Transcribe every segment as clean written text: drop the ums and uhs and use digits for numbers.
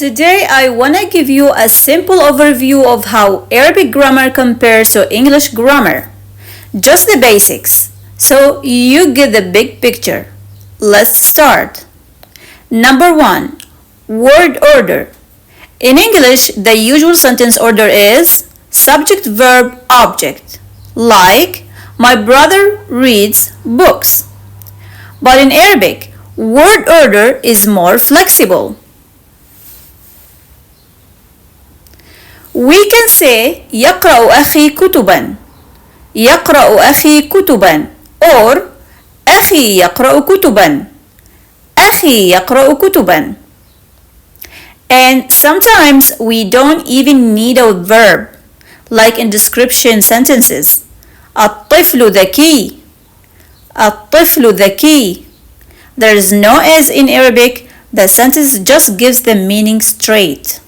Today I want to give you a simple overview of how Arabic grammar compares to English grammar. Just the basics, so you get the big picture. Let's start. Number 1. Word order. In English, the usual sentence order is subject, verb, object. Like, my brother reads books. But in Arabic, word order is more flexible. We can say يقرأ أخي كتبا يقرأ أخي كتبا or أخي يقرأ كتبا أخي يقرأ كتبا. And sometimes we don't even need a verb, like in description sentences. الطفل ذكي الطفل ذكي. There is no S in Arabic. The sentence just gives the meaning straight.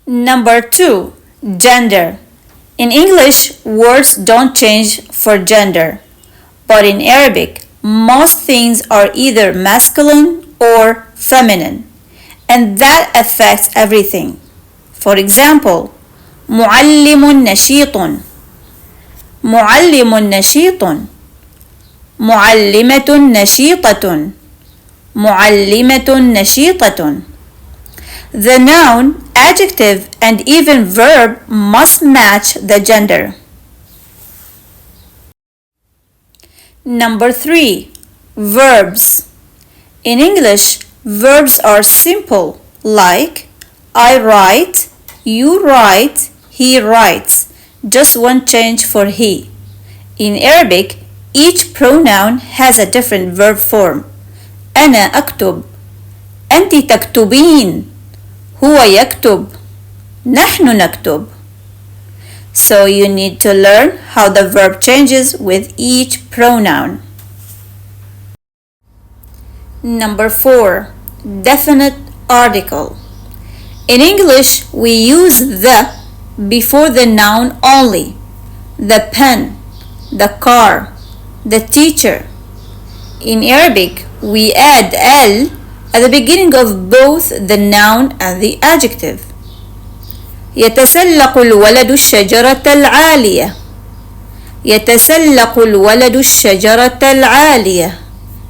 Number 2. Gender. In English, words don't change for gender, but in Arabic, most things are either masculine or feminine, and that affects everything. For example, معلم نشيط معلم نشيط معلمة نشيطة معلمة نشيطة. The noun, adjective, and even verb must match the gender. Number 3. Verbs. In English, verbs are simple, like I write, you write, he writes. Just one change for he. In Arabic, each pronoun has a different verb form. أنا أكتب أنت تكتبين هو يكتب نحن نكتب. So you need to learn how the verb changes with each pronoun. Number 4. Definite article. In English, we use the before the noun only. The pen, the car, the teacher. In Arabic, we add al at the beginning of both the noun and the adjective. يتسلق الولد الشجرة العالية يتسلق الولد الشجرة العالية.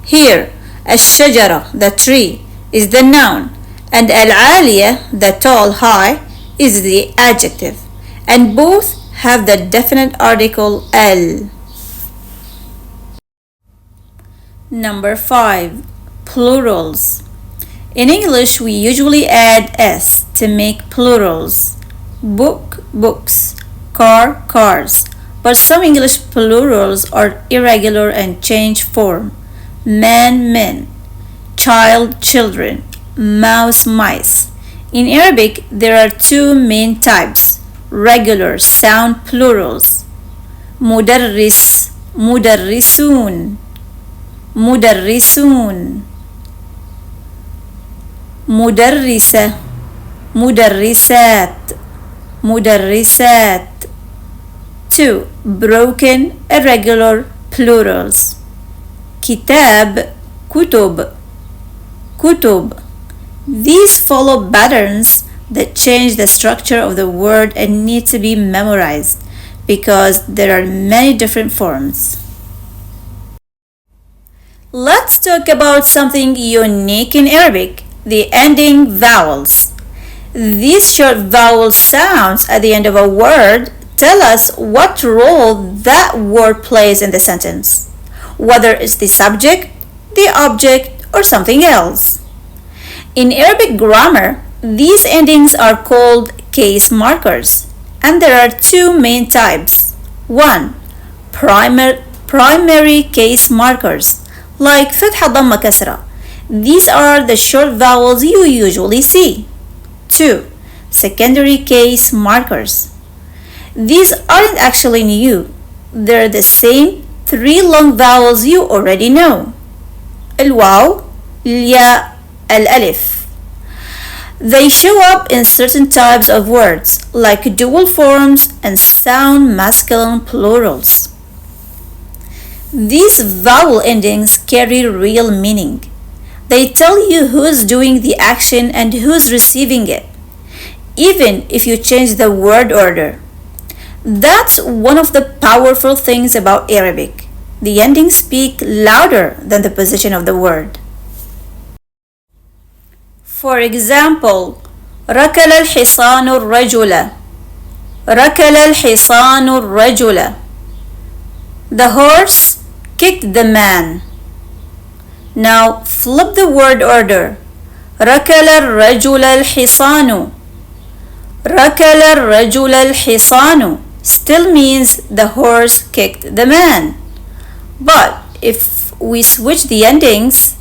Here, الشجرة, the tree, is the noun, and العالية, the tall, high, is the adjective, and both have the definite article al. Number 5. Plurals. In English, we usually add s to make plurals. Book, books, car, cars. But some English plurals are irregular and change form. Man, men. Child, children. Mouse, mice. In Arabic, there are two main types: regular sound plurals. مدرس, مدرسون, مدرسون. مدرسة, مدرسات, مدرسات. 2. Broken, irregular plurals. كتاب, كتب, كتب. These follow patterns that change the structure of the word and need to be memorized because there are many different forms. Let's talk about something unique in Arabic: the ending vowels. These short vowel sounds at the end of a word tell us what role that word plays in the sentence, whether it's the subject, the object, or something else. In Arabic grammar, these endings are called case markers, and there are two main types. 1. Primary case markers, like فتحة ضمة كسرة. These are the short vowels you usually see. 2. Secondary case markers. These aren't actually new. They're the same 3 long vowels you already know. الواو, الياء, الألف. They show up in certain types of words, like dual forms and sound masculine plurals. These vowel endings carry real meaning. They tell you who's doing the action and who's receiving it, even if you change the word order. That's one of the powerful things about Arabic. The endings speak louder than the position of the word. For example, ركل الحصان الرجل. ركل الحصان الرجل. The horse kicked the man. Now flip the word order. ركل الرجل الحصان. ركل الرجل الحصان still means the horse kicked the man. But if we switch the endings,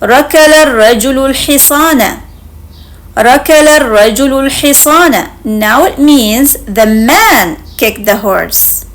ركل الرجل الحصان. ركل الرجل الحصان. Now it means the man kicked the horse.